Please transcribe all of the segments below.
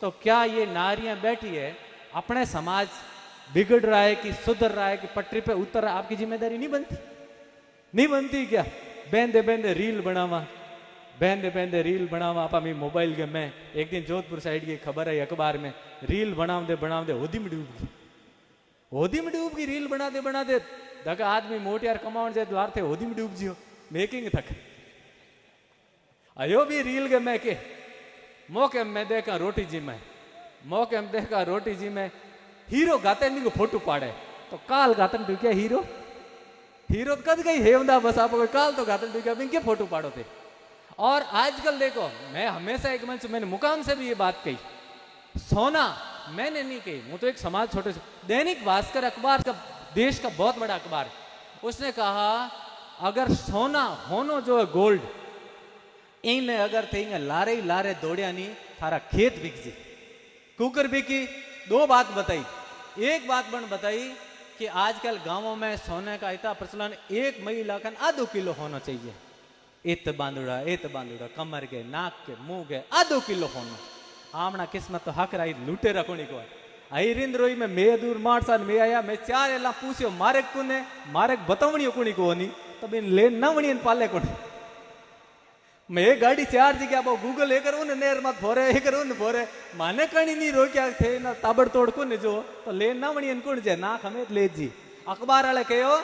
तो क्या ये नारियां बैठी है, अपने समाज बिगड़ रहा है कि सुधर रहा है कि पटरी पे उतर रहा है, आपकी जिम्मेदारी नहीं बनती? नहीं बनती क्या? बेंदे बेंदे रील बनावा, बेंदे बेंदे रील बनावा। आपा मैं मोबाइल के मैं एक दिन जोधपुर साइड की खबर है अखबार में, रील बनाव दे होदी में डूब गई, होदी में डूब गई। रील बना दे धका आदमी मोटियार कमाउण जाए द्वार थे होदी में डूब जियो मेकिंग तक अयो भी रील के मैं के मौके में देखा रोटी जी में, मौके में देखा रोटी जी में हीरो गाते नहीं को फोटो पाड़े, तो काल गातन टू क्या हीरो हीरो कद गई हेवदा बस आप काल तो गातन टू क्या के फोटो पाड़ो थे। और आजकल देखो, मैं हमेशा एक मंच मैंने मुकाम से भी ये बात कही, सोना मैंने नहीं कही, वो तो एक समाज छोटे से दैनिक भास्कर अखबार का देश का बहुत बड़ा अखबार, उसने कहा अगर सोना होनो जो है गोल्ड इन अगर थे लारे लारे दौड़िया नहीं थारा खेत बिक जी कुकर बिकी। दो बात बताई, एक बात बन बताई कि आजकल गांवों में सोने का इतना प्रचलन, एक महिला का आधो किलो होना चाहिए, इत बांधुड़ा कमर के नाक के मुंह के आधो किलो होना। आमना किस्मत तो हक रही लूटे रखोनी को आई रिंद रोई में मैं दूर मारसा मैं आया मैं चार एला पूछ्यो मारे कुने मारे बतावणी कुणी को नहीं तो बिन ले न वणी पाले कोने मैं गाड़ी चार जी क्या वो गूगल ये करूँ नेर मत भोरे ये करूँ भोरे माने कणी नहीं रो क्या थे ना ताबड़ तोड़ को जो तो ले ना वणी कुण जे ना हमें ले जी। अखबार वाले कहो,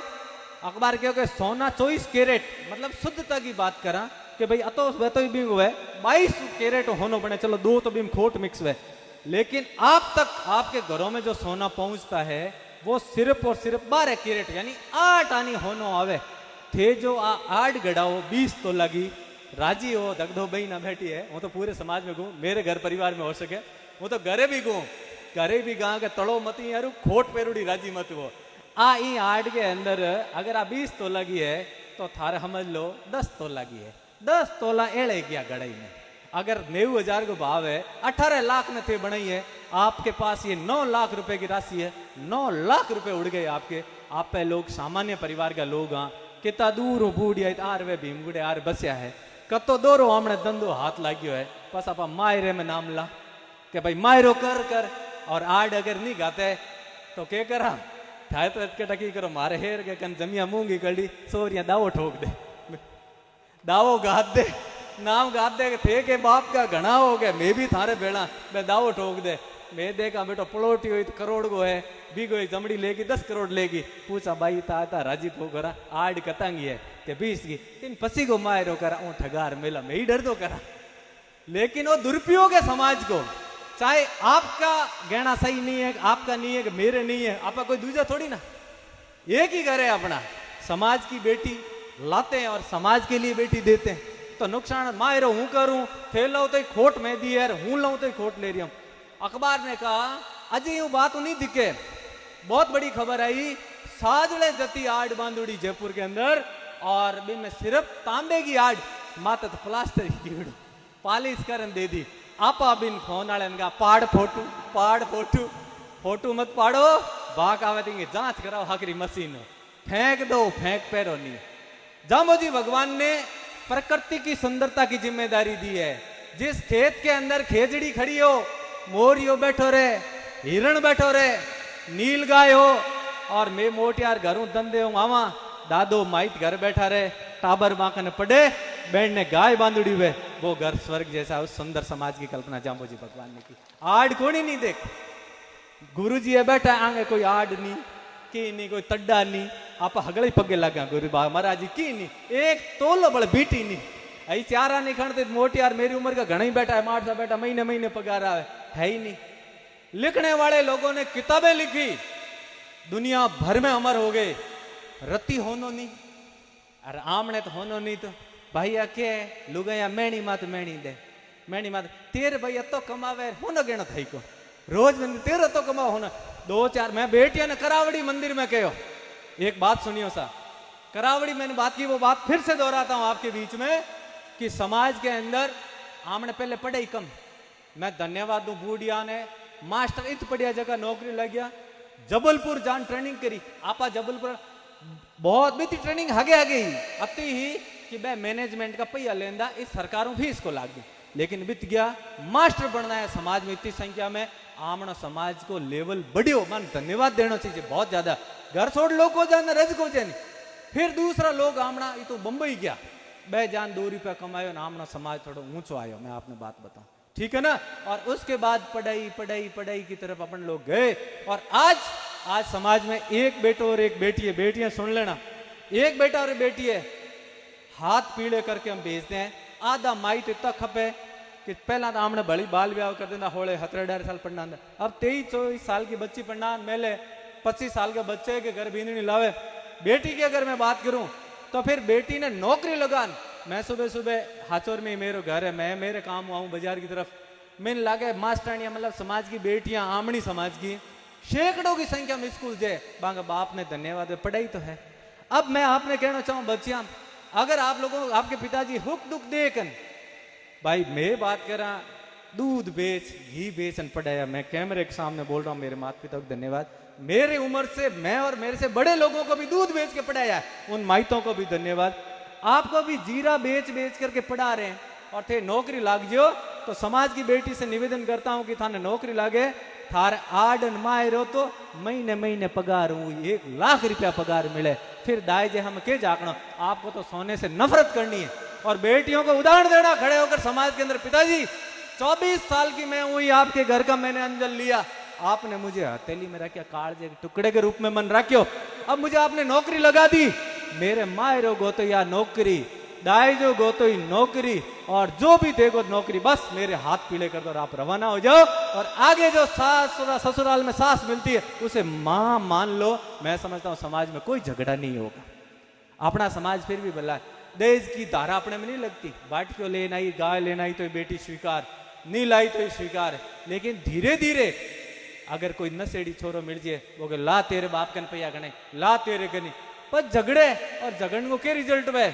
अखबार कहो कि सोना 24 कैरेट मतलब शुद्धता की बात करा कि भाई अतो तो भी हुए 22 कैरेट होनो बने, चलो दो तो भी खोट मिक्स हुए, लेकिन आप तक आपके घरों में जो सोना पहुंचता है वो सिर्फ और सिर्फ 12 कैरेट यानी 8 आनी होनो आवे थे। जो 8 गड़ाओ 20 तो लगी राजी हो दगधो बही ना बैठी है, वो तो पूरे समाज में घूम, मेरे घर परिवार में हो सके वो तो घरे भी घूम, घरे भी गा के तड़ो मती यार खोट पेरुड़ी राजी मत वो आ ई 8 के अंदर अगर आ 20 तो लगी है तो थारे समझ लो 10 तो लगी है, 10 तोला एड़े गया गड़ाई में। अगर 90,000 को भाव है 18 लाख में थे बनाई है, आपके पास ये 9 लाख रुपए की राशि है, 9 लाख रुपए उड़ गए आपके। आप पे लोग सामान्य परिवार का लोग हाँ कितना दूर बूढ़िया आर वे भीमगुड़े आर बस्या है, कतो दोरो हमने धंधो हाथ लाग्यो है, बस आप मायरे में नाम ला कि भाई मायरो कर कर और आड अगर नहीं गाते तो क्या करा थाय तो के टकी करो मारे हेर के कन जमिया मूंगी कड़ी सोरिया दावो ठोक दे, दावो गात दे, नाम गात दे थे के बाप का घना हो गया मैं भी थारे बेड़ा मैं दावो ठोक दे, मैं देखा बेटो पलोटी हुई तो करोड़ को है भी कोई जमड़ी लेगी 10 करोड़ लेगी, पूछा भाई ता राजी को करा आड कतांगी है कि 20 की इन पसी को मायरो करा ऊ ठगार मेला मैं ही डर दो करा। लेकिन वो दुरुपयोग है समाज को, चाहे आपका गहना सही नहीं है आपका नहीं है मेरे नहीं है आपका कोई दूसरा थोड़ी ना, एक ही करे अपना समाज की बेटी लाते हैं और समाज के लिए बेटी देते हैं, तो नुकसान मायरो हूं करूं फैलाओ तो खोट में दी यार हूं लाऊं तो खोट ले रही हूं। अखबार ने कहा अजय यूं बात नहीं दिखे, बहुत बड़ी खबर आई साजले जती आड़ बांधुड़ी जयपुर के अंदर और बिन में सिर्फ तांबे की आड़ माता तो प्लास्टर की पालिश करन दे दी। आपा बिन फोन वाले का पाड़ फोटू फोटू मत पाड़ो बाक आवे देंगे जांच कराओ हकरी मशीन फेंक दो फेंक पैरो नहीं। जामोजी भगवान ने प्रकृति की सुंदरता की जिम्मेदारी दी है, जिस खेत के अंदर खेजड़ी खड़ी हो मोरियो बैठो रे हिरण बैठो रे नील गाय हो और मैं मोटियार घरों धंधे हूं आवा दादो माइट घर बैठा रहे टाबर बांकन पड़े बैंड ने गाय बांधुड़ी हुए, वो घर स्वर्ग जैसा उस सुंदर समाज की कल्पना जाम्बोजी भगवान ने की। आड़ कोनी नहीं देख गुरु जी है बैठा आगे कोई आड़ नहीं की नहीं कोई तड्डा नहीं आप हगड़े पगे लगा गुरु बा महाराज जी की नहीं एक तोलो बड़ बीटी नहीं आई चारा नहीं खड़ते मोटी यार मेरी उम्र का घना ही बैठा है माठ सा बैठा महीने महीने पगार आवे है ही नहीं। लिखने वाले लोगों ने किताबें लिखी दुनिया भर में अमर हो गए, रत्ती होनो नहीं अरे आमने तो होनो नहीं तो भैया के लुगया मेणी मात मेणी दे मेणी मात तेरे भैया तो कमावे होनो गेणो थई को रोज में तेरे तो कमाओ होना 2-4 मैं बेटिया ने करावड़ी मंदिर में कहो एक बात सुनियो सा करावड़ी मैंने बात की वो बात फिर से दोहराता हूं आपके बीच में कि समाज के अंदर आमने पहले पढ़े ही कम, मैं धन्यवाद दूं बूढ़िया ने मास्टर इत पढ़िया जगह नौकरी लग गया जबलपुर जान ट्रेनिंग करी आपा जबलपुर बहुत भी ट्रेनिंग आगे ही अति ही कि मैं मैनेजमेंट का पहिया लेंदा इस सरकारों भी इसको लाग दी लेकिन बीत गया, मास्टर बनना है समाज में इतनी संख्या में, आमना समाज को लेवल बढ़ियो, मन धन्यवाद देना चाहिए बहुत ज्यादा। घर छोड़ लोग को जाना रज को जानी, फिर दूसरा लोग आमना ये तो बंबई गया, 2 जान 2 रुपया कमायो ना, आमना समाज थोड़ा ऊंचो आयो, मैं आपने बात बताऊं, ठीक है ना। और उसके बाद पढ़ाई पढ़ाई पढ़ाई की तरफ अपन लोग गए, और आज समाज में एक बेटो और एक बेटी है। बेटियां सुन लेना, एक बेटा और बेटी है, हाथ पीले करके हम भेजते हैं। आधा माई तो इतना खपे कि पहला तो हमने बड़ी बाल ब्याह कर देना, होले 17-18 साल पढ़ना, अब 23-24 साल की बच्ची पढ़ना, मेले 25 साल के बच्चे के घर बींदनी लावे। बेटी की अगर मैं बात करूं तो फिर बेटी ने नौकरी लगान। मैं सुबह सुबह हाचोर में मेरे घर है, मैं मेरे काम आऊं बाजार की तरफ, मैंने लागे मास्टरानियां मतलब समाज की बेटियां, आमणी समाज की सैकड़ों की संख्या में स्कूल जाए, बांगा बाप ने धन्यवाद, पढ़ाई तो है। अब मैं आपने कहना चाहूं बच्चियां, अगर आप लोगों आपके पिताजी हुक दुख देखन, भाई मैं बात कर रहा, दूध बेच घी बेच पढ़ाया, मैं कैमरे के सामने बोल रहा हूं, मेरे माता पिता को धन्यवाद। मेरे उम्र से मैं और मेरे से बड़े लोगों को भी दूध बेच के पढ़ाया है, उन माइतों को भी धन्यवाद। आपको भी जीरा बेच बेच करके पढ़ा रहे हैं, और थे नौकरी लाग जियो, तो समाज की बेटी से निवेदन करता हूं कि थाने नौकरी लागे, थारे आडन मायरो तो महीने महीने पगार हूं, 1 लाख रुपया पगार मिले, फिर दाई जे हम के जाकणो, आपको तो सोने से नफरत करनी है। और बेटियों को उदाहरण देना खड़े होकर समाज के अंदर, पिताजी 24 साल की मैं हुई, आपके घर का मैंने अंजल लिया, आपने मुझे हथेली में रखा, कालजे के टुकड़े के रूप में मन रखियो, अब मुझे आपने नौकरी लगा दी, मेरे मायरो गो तो या नौकरी, दाई जो गो तो ही नौकरी, और जो भी देखो नौकरी, बस मेरे हाथ पीले कर दो और आप रवाना हो जाओ। और आगे जो ससुराल में सास मिलती है उसे मां मान लो। मैं समझता हूं समाज में कोई झगड़ा नहीं होगा, अपना समाज फिर भी भला है। दहेज की धारा अपने में नहीं लगती, बाट क्यों लेना ही, गाय लेना ही तो बेटी स्वीकार, नहीं लाई तो स्वीकार है, लेकिन धीरे धीरे अगर कोई नशेड़ी छोरो मिल जाए, वो के ला तेरे बाप कन पैया गणे, ला तेरे कनी, पर झगड़े, और झगड़ने को क्या रिजल्ट है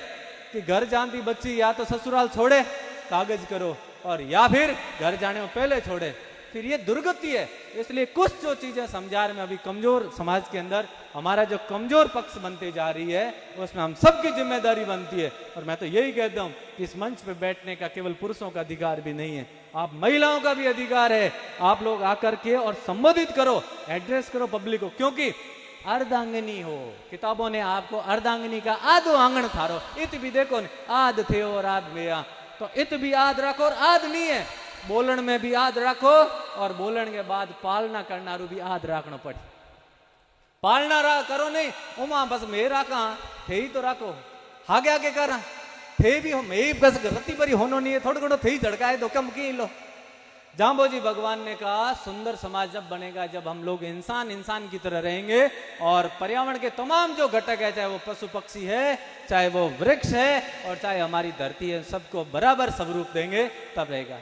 कि घर जानती बच्ची या तो ससुराल छोड़े कागज करो, और या फिर घर जाने में पहले छोड़े, फिर ये दुर्गति है। इसलिए कुछ जो चीजें समझार में अभी कमजोर समाज के अंदर हमारा जो कमजोर पक्ष बनते जा रही है, उसमें हम सबकी जिम्मेदारी बनती है। और मैं तो यही कहता हूं कि इस मंच पे बैठने का केवल पुरुषों का अधिकार भी नहीं है, आप महिलाओं का भी अधिकार है। आप लोग आकर के और संबोधित करो, एड्रेस करो पब्लिक को, क्योंकि अर्धांगिनी हो, किताबों ने आपको अर्धांगिनी का आधो आंगन थारो, इत भी देखो न, आध थे और आध गया, तो इत भी आध रखो और आध नहीं है, बोलन में भी आध रखो, और बोलन के बाद पालना करना भी आध रखना पड़े। पालना करो नहीं उमा बस मेरा कहा थे ही तो रखो, आगे आगे कर थे भी हो, मैं बस रत्ती भरी होनो नहीं है, थोड़ा थोड़ा थे ही झड़काए तो कम की लो। जाम्बोजी भगवान ने कहा सुंदर समाज जब बनेगा जब हम लोग इंसान इंसान की तरह रहेंगे, और पर्यावरण के तमाम जो घटक है, चाहे वो पशु पक्षी है, चाहे वो वृक्ष है, और चाहे हमारी धरती है, सबको बराबर स्वरूप देंगे, तब रहेगा।